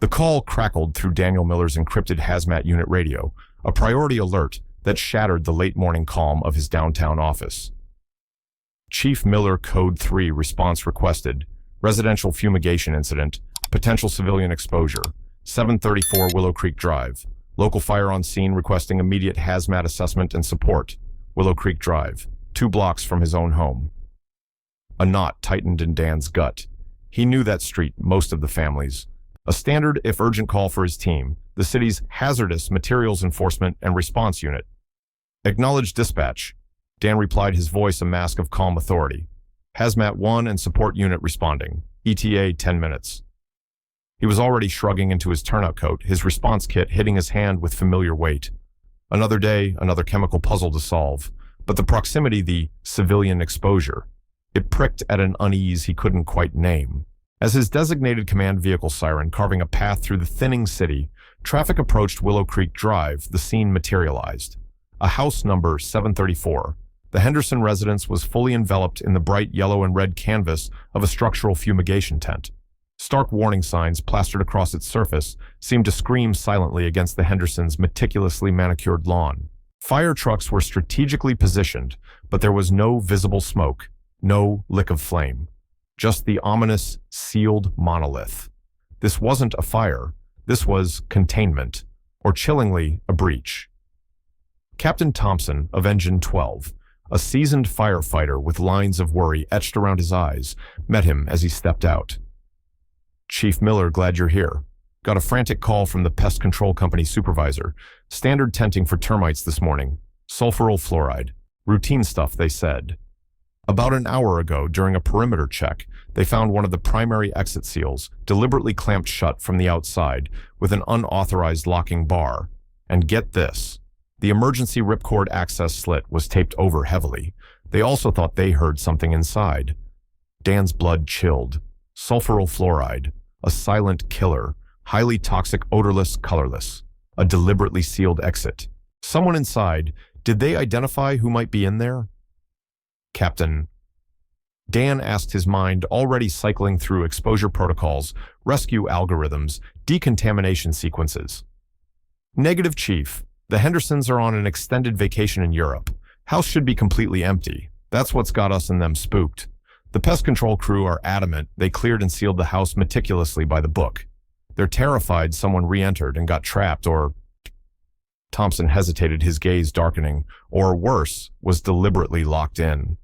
The call crackled through Daniel Miller's encrypted Hazmat unit radio, a priority alert that shattered the late-morning calm of his downtown office. Chief Miller, Code 3, response requested. Residential fumigation incident. Potential civilian exposure. 734 Willow Creek Drive. Local fire on scene requesting immediate hazmat assessment and support. Willow Creek Drive, 2 blocks from his own home. A knot tightened in Dan's gut. He knew that street, most of the families. A standard, if urgent, call for his team, the city's Hazardous Materials Enforcement and Response Unit. Acknowledged dispatch. Dan replied, his voice a mask of calm authority. Hazmat 1 and support unit responding. ETA 10 minutes. He was already shrugging into his turnout coat, his response kit hitting his hand with familiar weight. Another day, another chemical puzzle to solve. But the proximity, the civilian exposure, it pricked at an unease he couldn't quite name. As his designated command vehicle siren carving a path through the thinning city, traffic approached Willow Creek Drive, the scene materialized. A house number 734. The Henderson residence was fully enveloped in the bright yellow and red canvas of a structural fumigation tent. Stark warning signs plastered across its surface seemed to scream silently against the Hendersons' meticulously manicured lawn. Fire trucks were strategically positioned, but there was no visible smoke, no lick of flame. Just the ominous, sealed monolith. This wasn't a fire. This was containment, or chillingly, a breach. Captain Thompson of Engine 12, a seasoned firefighter with lines of worry etched around his eyes, met him as he stepped out. Chief Miller, glad you're here. Got a frantic call from the pest control company supervisor. Standard tenting for termites this morning. Sulfuryl fluoride. Routine stuff, they said. About an hour ago, during a perimeter check, they found one of the primary exit seals deliberately clamped shut from the outside with an unauthorized locking bar. And get this, the emergency ripcord access slit was taped over heavily. They also thought they heard something inside. Dan's blood chilled. Sulfuryl fluoride, a silent killer, highly toxic, odorless, colorless. A deliberately sealed exit. Someone inside. Did they identify who might be in there? Captain. Dan asked, his mind already cycling through exposure protocols, rescue algorithms, decontamination sequences. Negative, Chief. The Hendersons are on an extended vacation in Europe. House should be completely empty. That's what's got us and them spooked. The pest control crew are adamant they cleared and sealed the house meticulously by the book. They're terrified someone re-entered and got trapped, or... Thompson hesitated, his gaze darkening. Or worse, was deliberately locked in.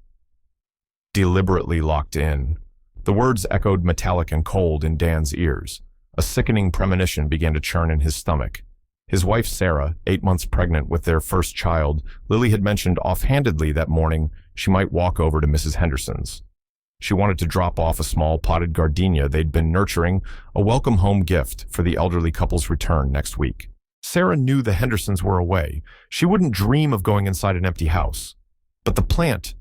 Deliberately locked in. The words echoed metallic and cold in Dan's ears. A sickening premonition began to churn in his stomach. His wife Sarah, 8 months pregnant with their first child, Lily had mentioned offhandedly that morning she might walk over to Mrs. Henderson's. She wanted to drop off a small potted gardenia they'd been nurturing, a welcome home gift for the elderly couple's return next week. Sarah knew the Hendersons were away. She wouldn't dream of going inside an empty house. But the plant,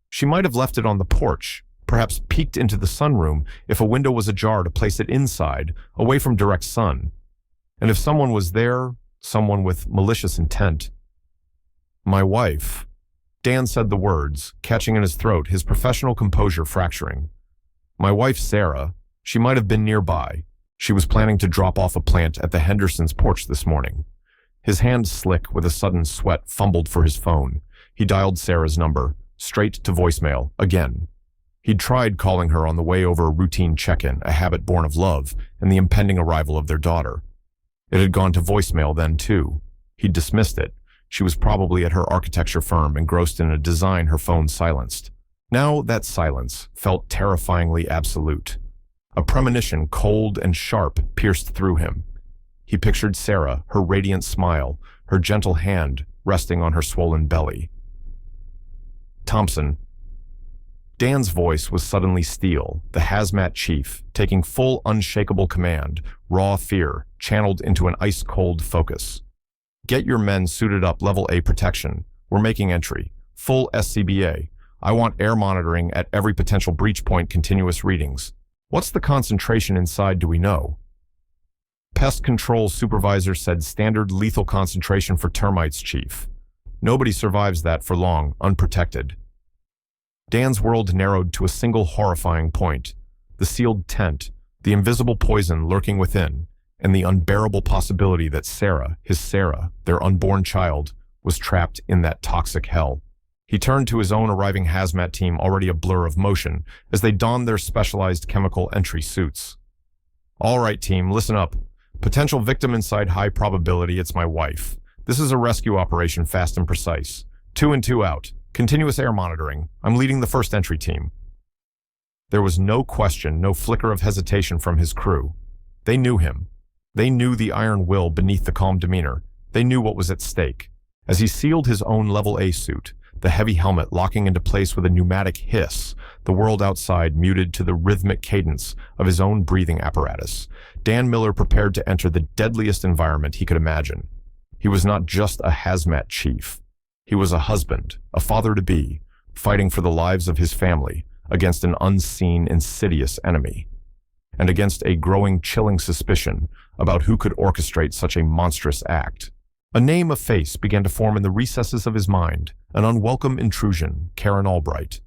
she might have left it on the porch, perhaps peeked into the sunroom if a window was ajar to place it inside, away from direct sun. And if someone was there, someone with malicious intent. My wife. Dan said the words, catching in his throat, his professional composure fracturing. My wife, Sarah, she might have been nearby. She was planning to drop off a plant at the Hendersons' porch this morning. His hand slick with a sudden sweat fumbled for his phone. He dialed Sarah's number, straight to voicemail, again. He'd tried calling her on the way over a routine check-in, a habit born of love, and the impending arrival of their daughter. It had gone to voicemail then, too. He'd dismissed it. She was probably at her architecture firm, engrossed in a design her phone silenced. Now that silence felt terrifyingly absolute. A premonition, cold and sharp, pierced through him. He pictured Sarah, her radiant smile, her gentle hand resting on her swollen belly. Thompson. Dan's voice was suddenly steel, the hazmat chief, taking full, unshakable command, raw fear, channeled into an ice-cold focus. Get your men suited up, level A protection. We're making entry. Full SCBA. I want air monitoring at every potential breach point, continuous readings. What's the concentration inside, do we know? Pest control supervisor said standard lethal concentration for termites, Chief. Nobody survives that for long, unprotected. Dan's world narrowed to a single horrifying point. The sealed tent, the invisible poison lurking within, and the unbearable possibility that Sarah, their unborn child, was trapped in that toxic hell. He turned to his own arriving hazmat team, already a blur of motion, as they donned their specialized chemical entry suits. "All right, team, listen up. Potential victim inside, high probability, it's my wife. This is a rescue operation, fast and precise. 2 and 2 out. Continuous air monitoring. I'm leading the first entry team." There was no question, no flicker of hesitation from his crew. They knew him. They knew the iron will beneath the calm demeanor. They knew what was at stake. As he sealed his own Level A suit, the heavy helmet locking into place with a pneumatic hiss, the world outside muted to the rhythmic cadence of his own breathing apparatus, Dan Miller prepared to enter the deadliest environment he could imagine. He was not just a hazmat chief. He was a husband, a father-to-be, fighting for the lives of his family against an unseen, insidious enemy, and against a growing, chilling suspicion about who could orchestrate such a monstrous act. A name, a face, began to form in the recesses of his mind, an unwelcome intrusion, Karen Albright.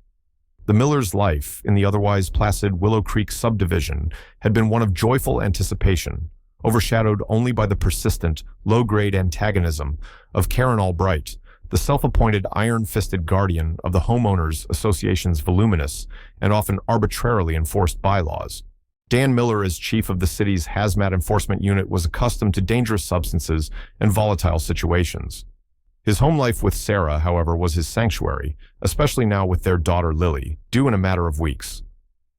The Miller's life in the otherwise placid Willow Creek subdivision had been one of joyful anticipation, overshadowed only by the persistent, low-grade antagonism of Karen Albright, the self-appointed iron-fisted guardian of the Homeowners Association's voluminous and often arbitrarily enforced bylaws. Dan Miller, as chief of the city's hazmat enforcement unit, was accustomed to dangerous substances and volatile situations. His home life with Sarah, however, was his sanctuary, especially now with their daughter Lily, due in a matter of weeks.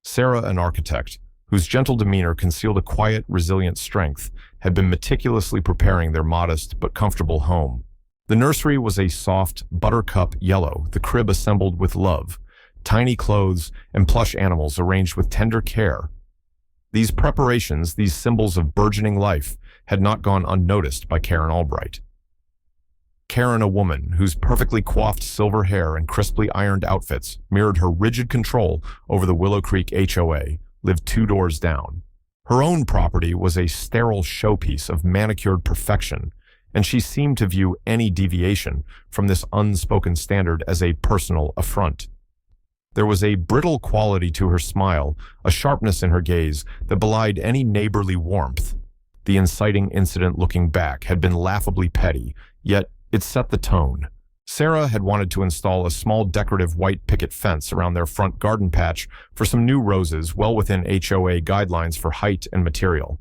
Sarah, an architect, whose gentle demeanor concealed a quiet, resilient strength, had been meticulously preparing their modest but comfortable home. The nursery was a soft, buttercup yellow, the crib assembled with love, tiny clothes and plush animals arranged with tender care. These preparations, these symbols of burgeoning life, had not gone unnoticed by Karen Albright. Karen, a woman whose perfectly coiffed silver hair and crisply ironed outfits mirrored her rigid control over the Willow Creek HOA, lived 2 doors down. Her own property was a sterile showpiece of manicured perfection, and she seemed to view any deviation from this unspoken standard as a personal affront. There was a brittle quality to her smile, a sharpness in her gaze that belied any neighborly warmth. The inciting incident, looking back, had been laughably petty, yet it set the tone. Sarah had wanted to install a small decorative white picket fence around their front garden patch for some new roses well within HOA guidelines for height and material.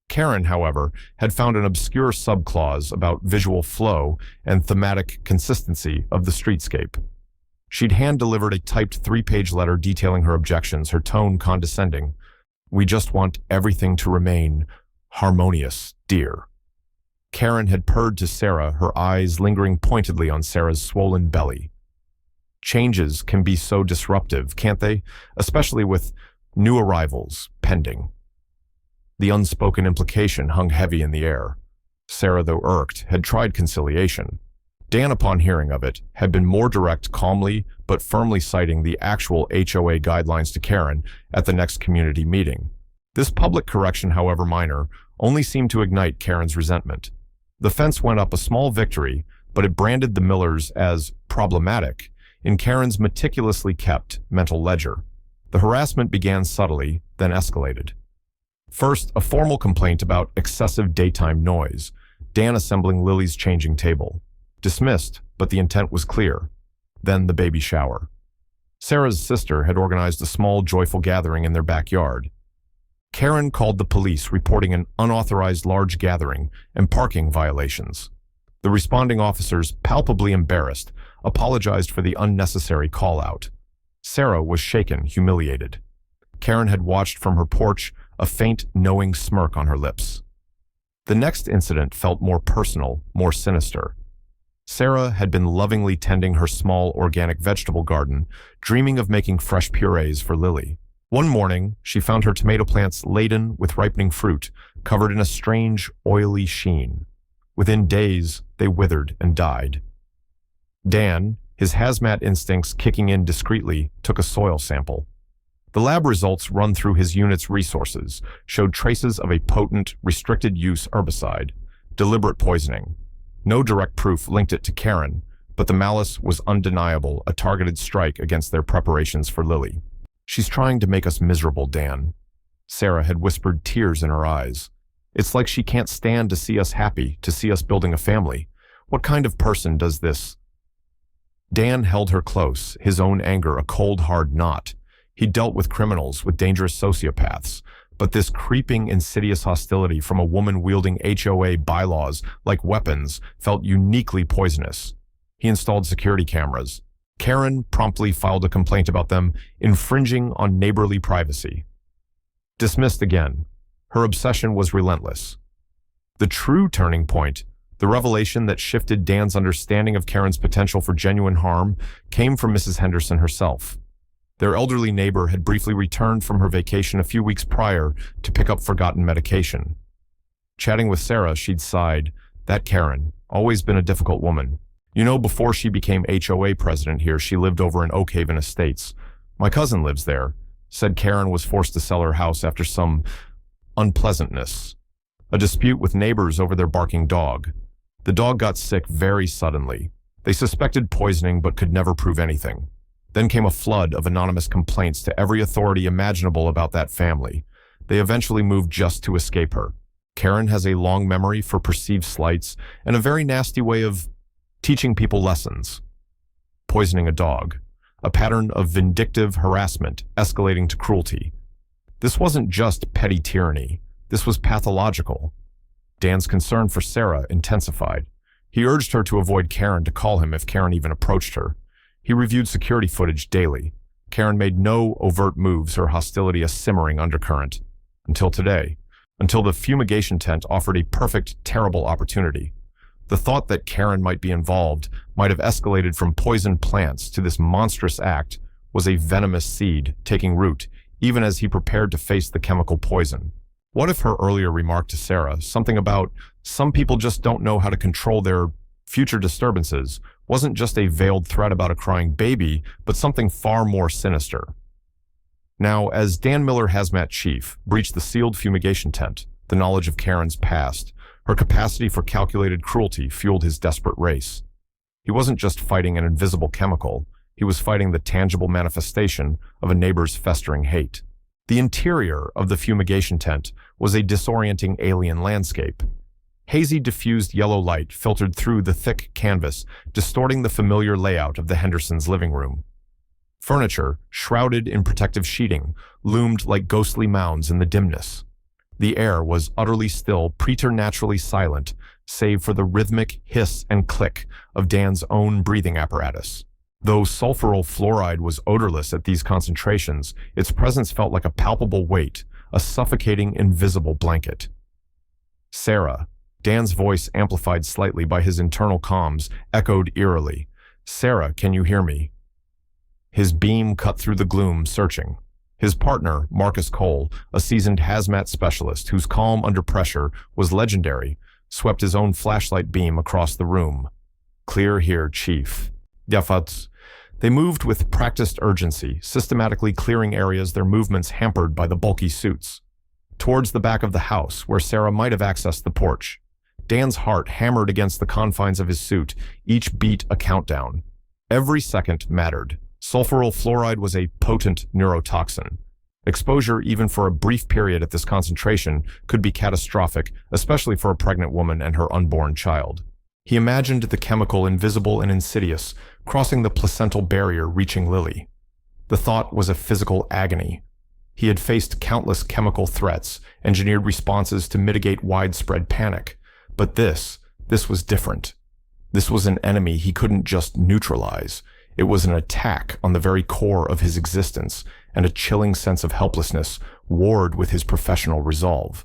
Karen, however, had found an obscure subclause about visual flow and thematic consistency of the streetscape. She'd hand-delivered a typed 3-page letter detailing her objections, her tone condescending. "We just want everything to remain harmonious, dear." Karen had purred to Sarah, her eyes lingering pointedly on Sarah's swollen belly. Changes can be so disruptive, can't they? Especially with new arrivals pending. The unspoken implication hung heavy in the air. Sarah, though irked, had tried conciliation. Dan, upon hearing of it, had been more direct, calmly but firmly citing the actual HOA guidelines to Karen at the next community meeting. This public correction, however minor, only seemed to ignite Karen's resentment. The fence went up, a small victory, but it branded the Millers as problematic in Karen's meticulously kept mental ledger. The harassment began subtly, then escalated. First, a formal complaint about excessive daytime noise, Dan assembling Lily's changing table. Dismissed, but the intent was clear. Then the baby shower. Sarah's sister had organized a small, joyful gathering in their backyard. Karen called the police, reporting an unauthorized large gathering and parking violations. The responding officers, palpably embarrassed, apologized for the unnecessary call-out. Sarah was shaken, humiliated. Karen had watched from her porch, a faint, knowing smirk on her lips. The next incident felt more personal, more sinister. Sarah had been lovingly tending her small organic vegetable garden, dreaming of making fresh purees for Lily. One morning, she found her tomato plants laden with ripening fruit, covered in a strange, oily sheen. Within days, they withered and died. Dan, his hazmat instincts kicking in discreetly, took a soil sample. The lab results run through his unit's resources showed traces of a potent, restricted-use herbicide, deliberate poisoning. No direct proof linked it to Karen, but the malice was undeniable, a targeted strike against their preparations for Lily. "She's trying to make us miserable, Dan." Sarah had whispered, tears in her eyes. It's like she can't stand to see us happy, to see us building a family. What kind of person does this?" Dan held her close, his own anger a cold, hard knot. He dealt with criminals, with dangerous sociopaths, but this creeping, insidious hostility from a woman wielding HOA bylaws like weapons felt uniquely poisonous. He installed security cameras. Karen promptly filed a complaint about them, infringing on neighborly privacy. Dismissed again. Her obsession was relentless. The true turning point, the revelation that shifted Dan's understanding of Karen's potential for genuine harm, came from Mrs. Henderson herself. Their elderly neighbor had briefly returned from her vacation a few weeks prior to pick up forgotten medication. Chatting with Sarah, she'd sighed, "That Karen, always been a difficult woman. You know, before she became HOA president here, she lived over in Oakhaven Estates. My cousin lives there," said Karen was forced to sell her house after some unpleasantness. A dispute with neighbors over their barking dog. The dog got sick very suddenly. They suspected poisoning but could never prove anything. Then came a flood of anonymous complaints to every authority imaginable about that family. They eventually moved just to escape her. Karen has a long memory for perceived slights and a very nasty way of teaching people lessons. Poisoning a dog. A pattern of vindictive harassment escalating to cruelty. This wasn't just petty tyranny. This was pathological. Dan's concern for Sarah intensified. He urged her to avoid Karen, to call him if Karen even approached her. He reviewed security footage daily. Karen made no overt moves, her hostility a simmering undercurrent. Until today. Until the fumigation tent offered a perfect, terrible opportunity. The thought that Karen might be involved, might have escalated from poisoned plants to this monstrous act, was a venomous seed taking root, even as he prepared to face the chemical poison. What if her earlier remark to Sarah, something about "some people just don't know how to control their future disturbances," wasn't just a veiled threat about a crying baby, but something far more sinister? Now, as Dan Miller, Hazmat chief, breached the sealed fumigation tent, the knowledge of Karen's past, her capacity for calculated cruelty fueled his desperate race. He wasn't just fighting an invisible chemical, he was fighting the tangible manifestation of a neighbor's festering hate. The interior of the fumigation tent was a disorienting alien landscape. Hazy, diffused yellow light filtered through the thick canvas, distorting the familiar layout of the Hendersons' living room. Furniture, shrouded in protective sheeting, loomed like ghostly mounds in the dimness. The air was utterly still, preternaturally silent, save for the rhythmic hiss and click of Dan's own breathing apparatus. Though sulfuryl fluoride was odorless at these concentrations, its presence felt like a palpable weight, a suffocating, invisible blanket. "Sarah," Dan's voice, amplified slightly by his internal comms, echoed eerily. "Sarah, can you hear me?" His beam cut through the gloom, searching. His partner, Marcus Cole, a seasoned hazmat specialist whose calm under pressure was legendary, swept his own flashlight beam across the room. "Clear here, Chief." "Yafats." They moved with practiced urgency, systematically clearing areas their movements hampered by the bulky suits. Towards the back of the house, where Sarah might have accessed the porch. Dan's heart hammered against the confines of his suit, each beat a countdown. Every second mattered. Sulfuryl fluoride was a potent neurotoxin. Exposure, even for a brief period at this concentration, could be catastrophic, especially for a pregnant woman and her unborn child. He imagined the chemical invisible and insidious, crossing the placental barrier, reaching Lily. The thought was a physical agony. He had faced countless chemical threats, engineered responses to mitigate widespread panic. But this was different. This was an enemy he couldn't just neutralize. It was an attack on the very core of his existence, and a chilling sense of helplessness warred with his professional resolve.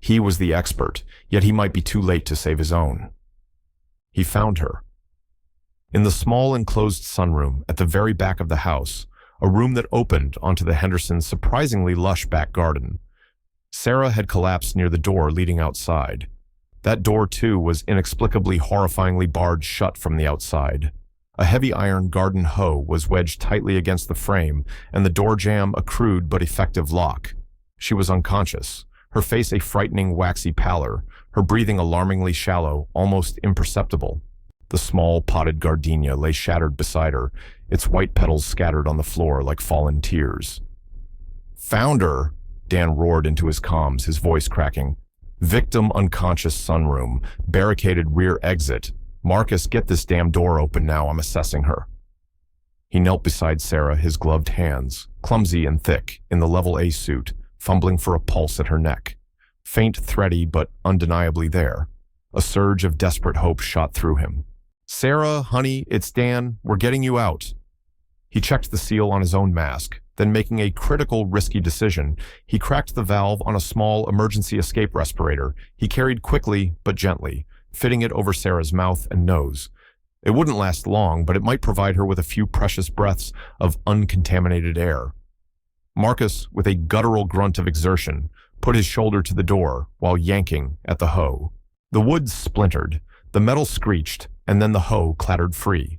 He was the expert, yet he might be too late to save his own. He found her. In the small enclosed sunroom at the very back of the house, a room that opened onto the Hendersons' surprisingly lush back garden. Sarah had collapsed near the door leading outside. That door, too, was inexplicably, horrifyingly barred shut from the outside. A heavy iron garden hoe was wedged tightly against the frame, and the door jamb a crude but effective lock. She was unconscious, her face a frightening waxy pallor, her breathing alarmingly shallow, almost imperceptible. The small potted gardenia lay shattered beside her, its white petals scattered on the floor like fallen tears. "Found her!" Dan roared into his comms, his voice cracking. Victim unconscious sunroom, barricaded rear exit. Marcus, get this damn door open now, I'm assessing her. He knelt beside Sarah, his gloved hands, clumsy and thick, in the level A suit, fumbling for a pulse at her neck. Faint, thready, but undeniably there. A surge of desperate hope shot through him. Sarah, honey, it's Dan, we're getting you out. He checked the seal on his own mask, then making a critical, risky decision, he cracked the valve on a small emergency escape respirator he carried quickly but gently, fitting it over Sarah's mouth and nose. It wouldn't last long, but it might provide her with a few precious breaths of uncontaminated air. Marcus, with a guttural grunt of exertion, put his shoulder to the door while yanking at the hoe. The wood splintered, the metal screeched, and then the hoe clattered free.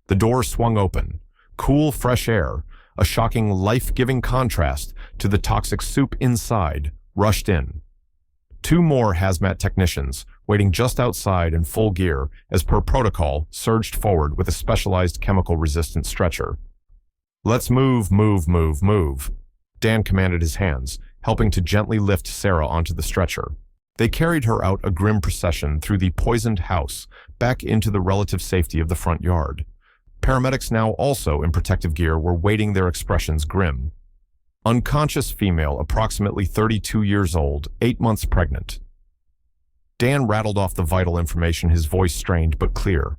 The door swung open. Cool, fresh air, a shocking, life-giving contrast to the toxic soup inside, rushed in. Two more hazmat technicians, waiting just outside in full gear, as per protocol, surged forward with a specialized chemical-resistant stretcher. Let's move, move, move, move. Dan commanded his hands, helping to gently lift Sarah onto the stretcher. They carried her out a grim procession through the poisoned house, back into the relative safety of the front yard. Paramedics, now also in protective gear, were waiting, their expressions grim. Unconscious female, approximately 32 years old, 8 months pregnant. Dan rattled off the vital information, his voice strained but clear.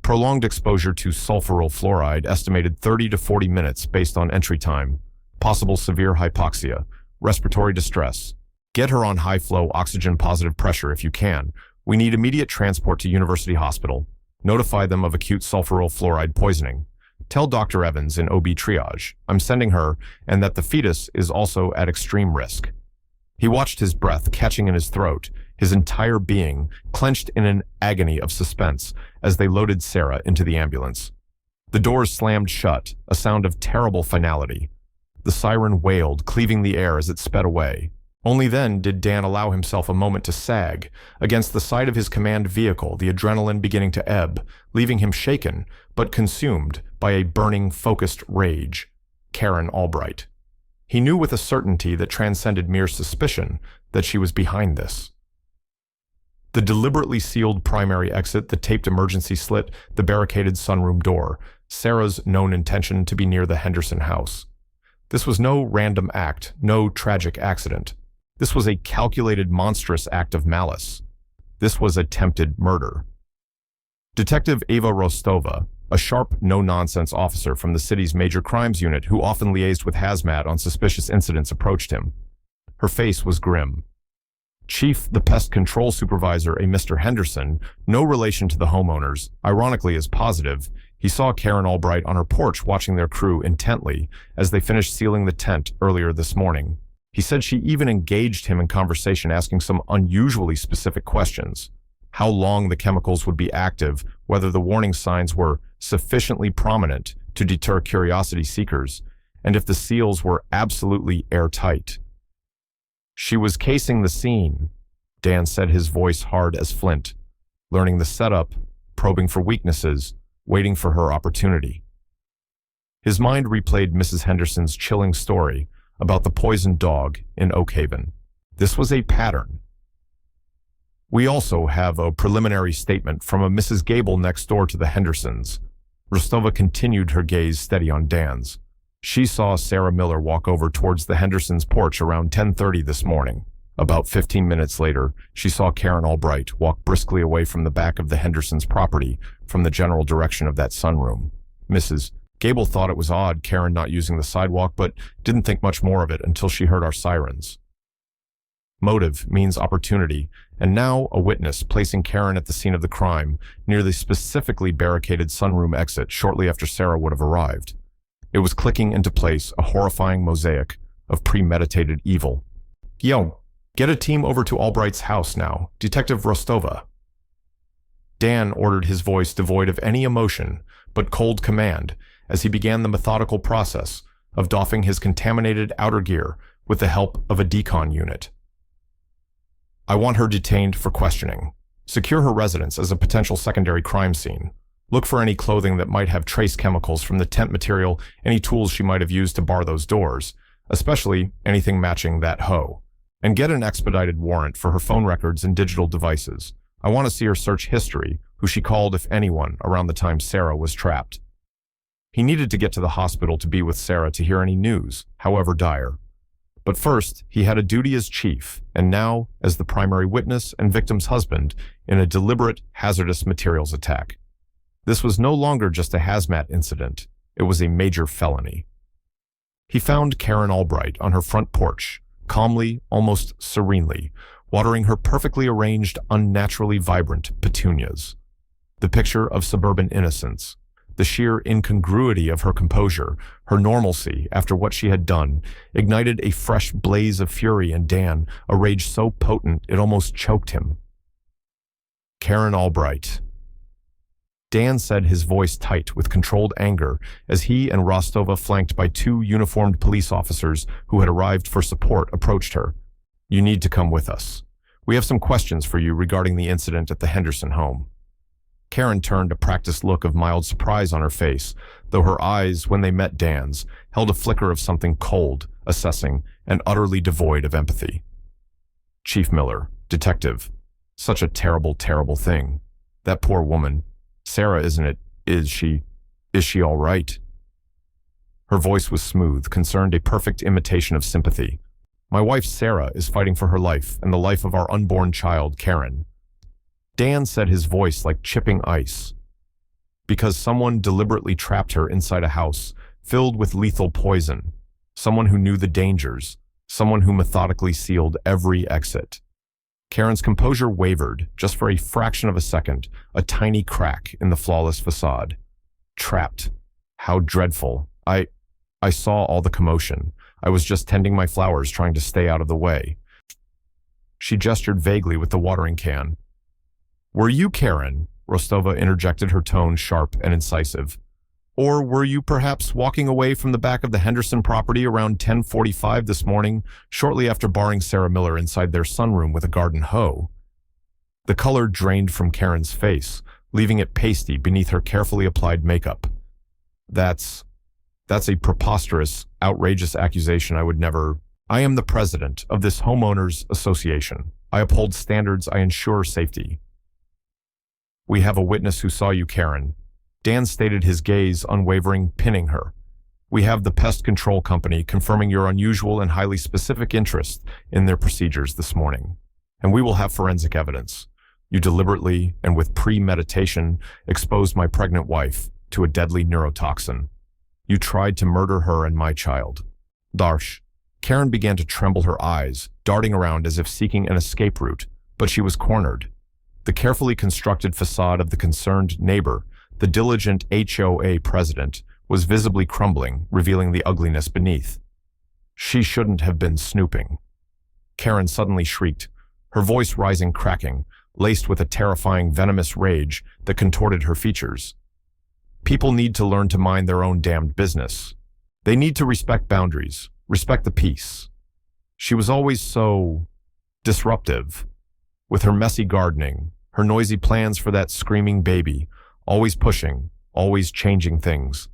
Prolonged exposure to sulfuryl fluoride, estimated 30 to 40 minutes based on entry time. Possible severe hypoxia, respiratory distress. Get her on high-flow oxygen-positive pressure if you can. We need immediate transport to University Hospital. Notify them of acute sulfuryl fluoride poisoning. Tell Dr. Evans in OB triage I'm sending her and that the fetus is also at extreme risk. He watched his breath catching in his throat, his entire being clenched in an agony of suspense as they loaded Sarah into the ambulance. The doors slammed shut, a sound of terrible finality. The siren wailed, cleaving the air as it sped away. Only then did Dan allow himself a moment to sag against the side of his command vehicle, the adrenaline beginning to ebb, leaving him shaken but consumed by a burning, focused rage. Karen Albright. He knew with a certainty that transcended mere suspicion that she was behind this. The deliberately sealed primary exit, the taped emergency slit, the barricaded sunroom door, Sarah's known intention to be near the Henderson house. This was no random act, no tragic accident. This was a calculated, monstrous act of malice. This was attempted murder. Detective Eva Rostova, a sharp, no-nonsense officer from the city's major crimes unit who often liaised with Hazmat on suspicious incidents, approached him. Her face was grim. Chief, the pest control supervisor, a Mr. Henderson, no relation to the homeowners, ironically is positive, he saw Karen Albright on her porch watching their crew intently as they finished sealing the tent earlier this morning. He said she even engaged him in conversation, asking some unusually specific questions. How long the chemicals would be active, whether the warning signs were sufficiently prominent to deter curiosity seekers, and if the seals were absolutely airtight. She was casing the scene, Dan said, his voice hard as flint, learning the setup, probing for weaknesses, waiting for her opportunity. His mind replayed Mrs. Henderson's chilling story about the poisoned dog in Oak Haven. This was a pattern. We also have a preliminary statement from a Mrs. Gable next door to the Hendersons. Rostova continued, her gaze steady on Dan's. She saw Sarah Miller walk over towards the Hendersons' porch around 10:30 this morning. About 15 minutes later, she saw Karen Albright walk briskly away from the back of the Hendersons' property from the general direction of that sunroom. Mrs. Gable thought it was odd Karen not using the sidewalk, but didn't think much more of it until she heard our sirens. Motive means opportunity, and now a witness placing Karen at the scene of the crime near the specifically barricaded sunroom exit shortly after Sarah would have arrived. It was clicking into place, a horrifying mosaic of premeditated evil. Yo, get a team over to Albright's house now, Detective Rostova. Dan ordered, his voice devoid of any emotion but cold command, as he began the methodical process of doffing his contaminated outer gear with the help of a decon unit. I want her detained for questioning. Secure her residence as a potential secondary crime scene. Look for any clothing that might have trace chemicals from the tent material, any tools she might have used to bar those doors, especially anything matching that hoe. And get an expedited warrant for her phone records and digital devices. I want to see her search history, who she called, if anyone, around the time Sarah was trapped. He needed to get to the hospital to be with Sarah to hear any news, however dire. But first, he had a duty as chief, and now as the primary witness and victim's husband in a deliberate, hazardous materials attack. This was no longer just a hazmat incident. It was a major felony. He found Karen Albright on her front porch, calmly, almost serenely, watering her perfectly arranged, unnaturally vibrant petunias. The picture of suburban innocence, the sheer incongruity of her composure, her normalcy after what she had done, ignited a fresh blaze of fury in Dan, a rage so potent it almost choked him. Karen Albright. Dan said, his voice tight with controlled anger, as he and Rostova, flanked by two uniformed police officers who had arrived for support, approached her. You need to come with us. We have some questions for you regarding the incident at the Henderson home. Karen turned a practiced look of mild surprise on her face, though her eyes, when they met Dan's, held a flicker of something cold, assessing, and utterly devoid of empathy. Chief Miller, detective. Such a terrible, terrible thing. That poor woman. Sarah, isn't it? Is she all right? Her voice was smooth, concerned, a perfect imitation of sympathy. My wife Sarah is fighting for her life and the life of our unborn child, Karen. Dan said, his voice like chipping ice. Because someone deliberately trapped her inside a house filled with lethal poison. Someone who knew the dangers. Someone who methodically sealed every exit. Karen's composure wavered, just for a fraction of a second, a tiny crack in the flawless facade. Trapped. How dreadful. I saw all the commotion. I was just tending my flowers, trying to stay out of the way. She gestured vaguely with the watering can. Were you Karen? Rostova interjected, her tone sharp and incisive. Or were you perhaps walking away from the back of the Henderson property around 10:45 this morning, shortly after barring Sarah Miller inside their sunroom with a garden hoe? The color drained from Karen's face, leaving it pasty beneath her carefully applied makeup. That's a preposterous, outrageous accusation. I would never... I am the president of this homeowners association. I uphold standards. I ensure safety. We have a witness who saw you, Karen. Dan stated, his gaze unwavering, pinning her. We have the pest control company confirming your unusual and highly specific interest in their procedures this morning. And we will have forensic evidence. You deliberately and with premeditation exposed my pregnant wife to a deadly neurotoxin. You tried to murder her and my child. Darsh. Karen began to tremble, her eyes darting around as if seeking an escape route, but she was cornered. The carefully constructed facade of the concerned neighbor, the diligent HOA president, was visibly crumbling, revealing the ugliness beneath. She shouldn't have been snooping. Karen suddenly shrieked, her voice rising, cracking, laced with a terrifying, venomous rage that contorted her features. People need to learn to mind their own damned business. They need to respect boundaries, respect the peace. She was always so disruptive, with her messy gardening, her noisy plans for that screaming baby, always pushing, always changing things.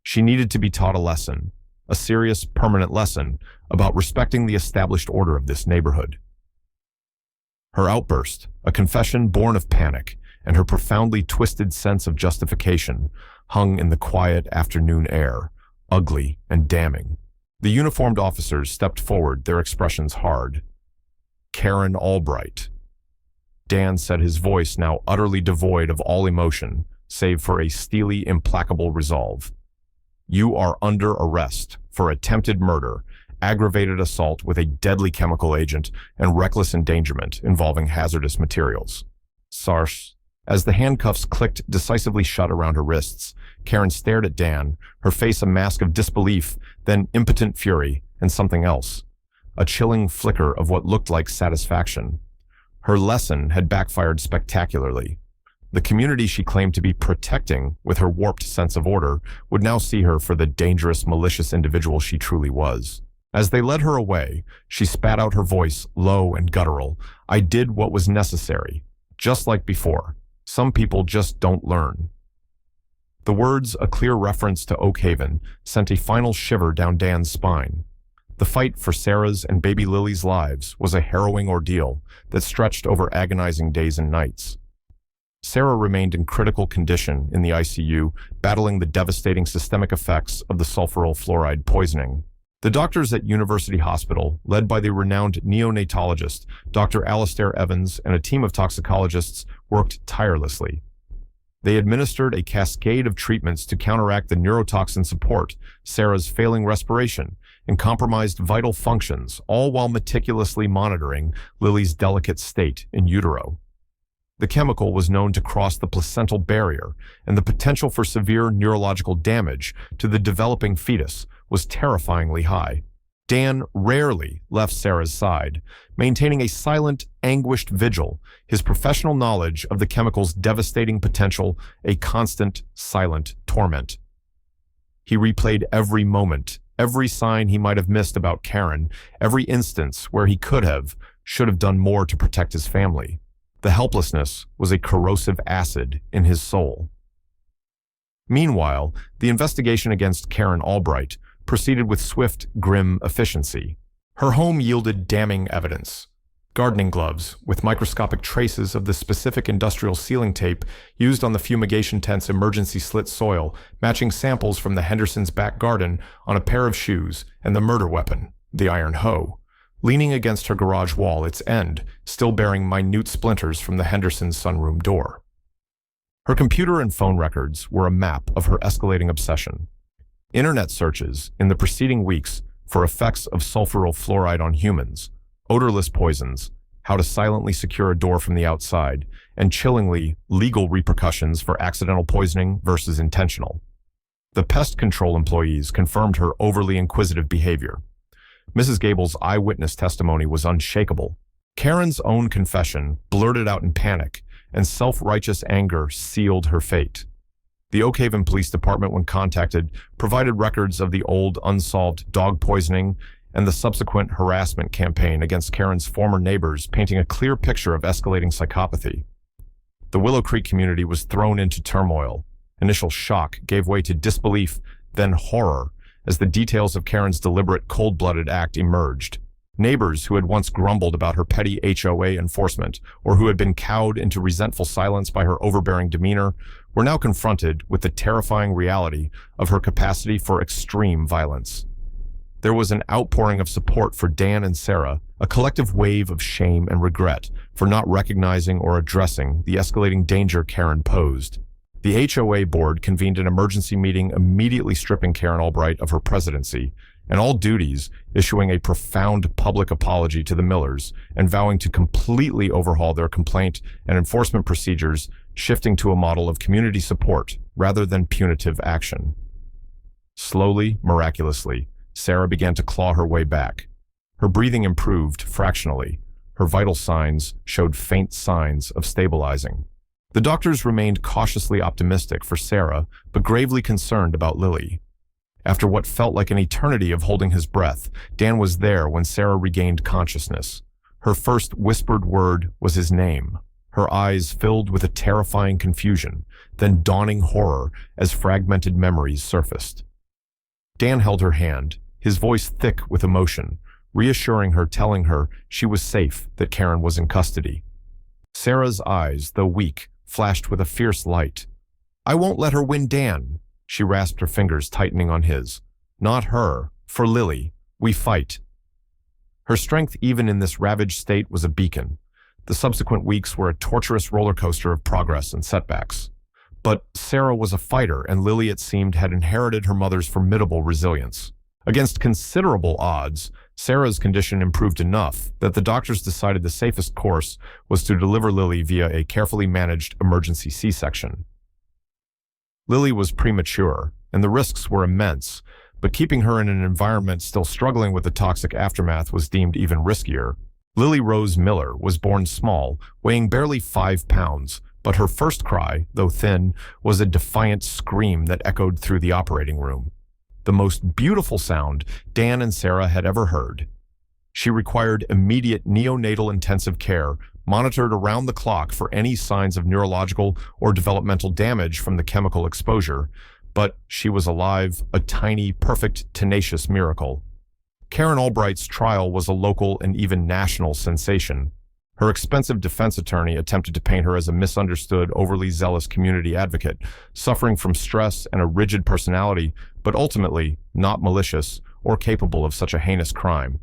She needed to be taught a lesson, a serious, permanent lesson about respecting the established order of this neighborhood. Her outburst, a confession born of panic, and her profoundly twisted sense of justification, hung in the quiet afternoon air, ugly and damning. The uniformed officers stepped forward, their expressions hard. Karen Albright. Dan said, his voice now utterly devoid of all emotion, save for a steely, implacable resolve. You are under arrest for attempted murder, aggravated assault with a deadly chemical agent, and reckless endangerment involving hazardous materials. Sarsh. As the handcuffs clicked decisively shut around her wrists, Karen stared at Dan, her face a mask of disbelief, then impotent fury, and something else. A chilling flicker of what looked like satisfaction. Her lesson had backfired spectacularly. The community she claimed to be protecting with her warped sense of order would now see her for the dangerous, malicious individual she truly was. As they led her away, she spat out, her voice low and guttural. I did what was necessary, just like before. Some people just don't learn. The words, a clear reference to Oak Haven, sent a final shiver down Dan's spine. The fight for Sarah's and baby Lily's lives was a harrowing ordeal that stretched over agonizing days and nights. Sarah remained in critical condition in the ICU, battling the devastating systemic effects of the sulfuryl fluoride poisoning. The doctors at University Hospital, led by the renowned neonatologist Dr. Alastair Evans and a team of toxicologists, worked tirelessly. They administered a cascade of treatments to counteract the neurotoxin support, Sarah's failing respiration, and compromised vital functions, all while meticulously monitoring Lily's delicate state in utero. The chemical was known to cross the placental barrier, and the potential for severe neurological damage to the developing fetus was terrifyingly high. Dan rarely left Sarah's side, maintaining a silent, anguished vigil, his professional knowledge of the chemical's devastating potential a constant, silent torment. He replayed every moment, every sign he might have missed about Karen, every instance where he should have done more to protect his family. The helplessness was a corrosive acid in his soul. Meanwhile, the investigation against Karen Albright proceeded with swift, grim efficiency. Her home yielded damning evidence. Gardening gloves, with microscopic traces of the specific industrial sealing tape used on the fumigation tent's emergency slit soil, matching samples from the Hendersons' back garden on a pair of shoes, and the murder weapon, the iron hoe, leaning against her garage wall, its end still bearing minute splinters from the Hendersons' sunroom door. Her computer and phone records were a map of her escalating obsession. Internet searches in the preceding weeks for effects of sulfuryl fluoride on humans, odorless poisons, how to silently secure a door from the outside, and chillingly legal repercussions for accidental poisoning versus intentional. The pest control employees confirmed her overly inquisitive behavior. Mrs. Gable's eyewitness testimony was unshakable. Karen's own confession, blurted out in panic, and self-righteous anger sealed her fate. The Oak Haven Police Department, when contacted, provided records of the old unsolved dog poisoning and the subsequent harassment campaign against Karen's former neighbors, painting a clear picture of escalating psychopathy. The Willow Creek community was thrown into turmoil. Initial shock gave way to disbelief, then horror, as the details of Karen's deliberate, cold-blooded act emerged. Neighbors who had once grumbled about her petty HOA enforcement, or who had been cowed into resentful silence by her overbearing demeanor, were now confronted with the terrifying reality of her capacity for extreme violence. There was an outpouring of support for Dan and Sarah, a collective wave of shame and regret for not recognizing or addressing the escalating danger Karen posed. The HOA board convened an emergency meeting, immediately stripping Karen Albright of her presidency and all duties, issuing a profound public apology to the Millers and vowing to completely overhaul their complaint and enforcement procedures, shifting to a model of community support rather than punitive action. Slowly, miraculously, Sarah began to claw her way back. Her breathing improved fractionally. Her vital signs showed faint signs of stabilizing. The doctors remained cautiously optimistic for Sarah, but gravely concerned about Lily. After what felt like an eternity of holding his breath, Dan was there when Sarah regained consciousness. Her first whispered word was his name. Her eyes filled with a terrifying confusion, then dawning horror as fragmented memories surfaced. Dan held her hand, his voice thick with emotion, reassuring her, telling her she was safe, that Karen was in custody. Sarah's eyes, though weak, flashed with a fierce light. "I won't let her win Dan." She rasped her fingers, tightening on his. "Not her. For Lily. We fight." Her strength, even in this ravaged state, was a beacon. The subsequent weeks were a torturous roller coaster of progress and setbacks. But Sarah was a fighter, and Lily, it seemed, had inherited her mother's formidable resilience. Against considerable odds, Sarah's condition improved enough that the doctors decided the safest course was to deliver Lily via a carefully managed emergency C-section. Lily was premature, and the risks were immense, but keeping her in an environment still struggling with the toxic aftermath was deemed even riskier. Lily Rose Miller was born small, weighing barely 5 pounds, but her first cry, though thin, was a defiant scream that echoed through the operating room. The most beautiful sound Dan and Sarah had ever heard. She required immediate neonatal intensive care, monitored around the clock for any signs of neurological or developmental damage from the chemical exposure, but she was alive, a tiny, perfect, tenacious miracle. Karen Albright's trial was a local and even national sensation. Her expensive defense attorney attempted to paint her as a misunderstood, overly zealous community advocate, suffering from stress and a rigid personality, but ultimately not malicious or capable of such a heinous crime.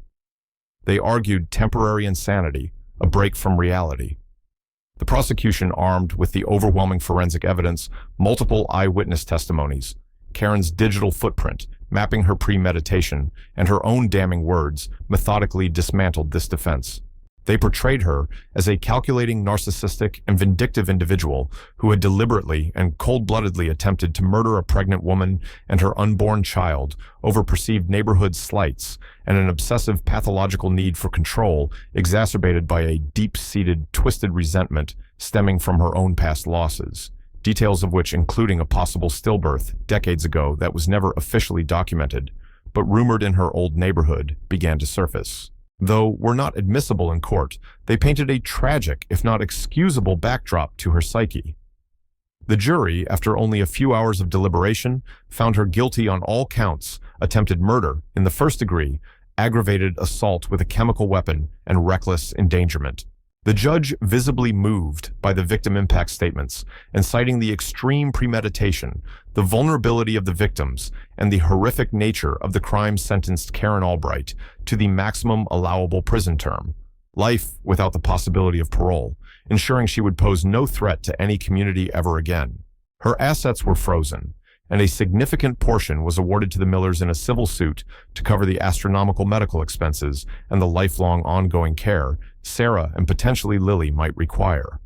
They argued temporary insanity, a break from reality. The prosecution, armed with the overwhelming forensic evidence, multiple eyewitness testimonies, Karen's digital footprint, mapping her premeditation, and her own damning words, methodically dismantled this defense. They portrayed her as a calculating, narcissistic, and vindictive individual who had deliberately and cold-bloodedly attempted to murder a pregnant woman and her unborn child over perceived neighborhood slights and an obsessive pathological need for control exacerbated by a deep-seated, twisted resentment stemming from her own past losses, details of which including a possible stillbirth decades ago that was never officially documented, but rumored in her old neighborhood, began to surface. Though were not admissible in court, they painted a tragic, if not excusable, backdrop to her psyche. The jury, after only a few hours of deliberation, found her guilty on all counts: attempted murder in the first degree, aggravated assault with a chemical weapon, and reckless endangerment. The judge, visibly moved by the victim impact statements and citing the extreme premeditation, the vulnerability of the victims, and the horrific nature of the crime, sentenced Karen Albright to the maximum allowable prison term, life without the possibility of parole, ensuring she would pose no threat to any community ever again. Her assets were frozen, and a significant portion was awarded to the Millers in a civil suit to cover the astronomical medical expenses and the lifelong ongoing care Sarah and potentially Lily might require.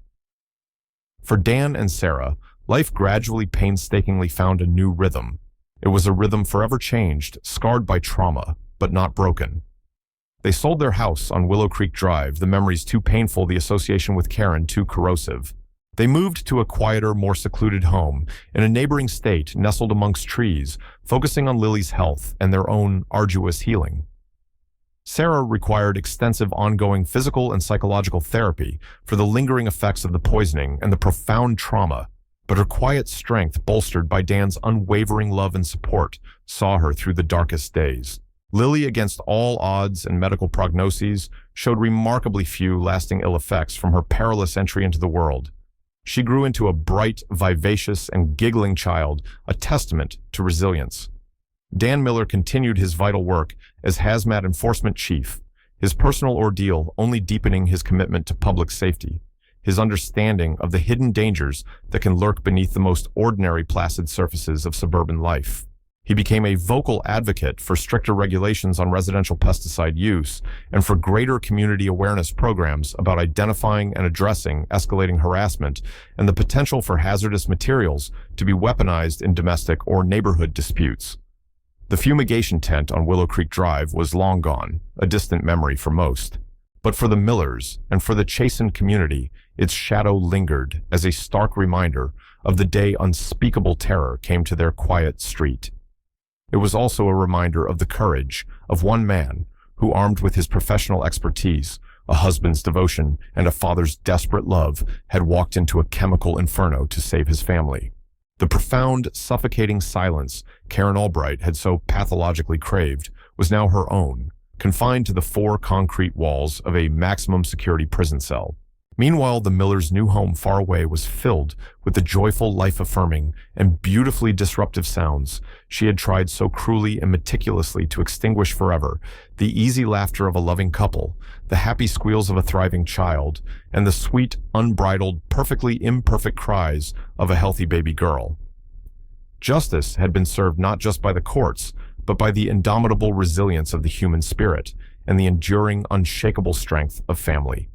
For Dan and Sarah, life gradually, painstakingly found a new rhythm. It was a rhythm forever changed, scarred by trauma, but not broken. They sold their house on Willow Creek Drive, the memories too painful, the association with Karen too corrosive. They moved to a quieter, more secluded home in a neighboring state nestled amongst trees, focusing on Lily's health and their own arduous healing. Sarah required extensive ongoing physical and psychological therapy for the lingering effects of the poisoning and the profound trauma, but her quiet strength, bolstered by Dan's unwavering love and support, saw her through the darkest days. Lily, against all odds and medical prognoses, showed remarkably few lasting ill effects from her perilous entry into the world. She grew into a bright, vivacious, and giggling child, a testament to resilience. Dan Miller continued his vital work as Hazmat enforcement chief, his personal ordeal only deepening his commitment to public safety, his understanding of the hidden dangers that can lurk beneath the most ordinary placid surfaces of suburban life. He became a vocal advocate for stricter regulations on residential pesticide use and for greater community awareness programs about identifying and addressing escalating harassment and the potential for hazardous materials to be weaponized in domestic or neighborhood disputes. The fumigation tent on Willow Creek Drive was long gone, a distant memory for most. But for the Millers and for the chastened community, its shadow lingered as a stark reminder of the day unspeakable terror came to their quiet street. It was also a reminder of the courage of one man who, armed with his professional expertise, a husband's devotion, and a father's desperate love, had walked into a chemical inferno to save his family. The profound, suffocating silence Karen Albright had so pathologically craved was now her own, confined to the 4 concrete walls of a maximum security prison cell. Meanwhile, the Millers' new home far away was filled with the joyful, life-affirming, and beautifully disruptive sounds she had tried so cruelly and meticulously to extinguish forever: the easy laughter of a loving couple, the happy squeals of a thriving child, and the sweet, unbridled, perfectly imperfect cries of a healthy baby girl. Justice had been served not just by the courts, but by the indomitable resilience of the human spirit and the enduring, unshakable strength of family.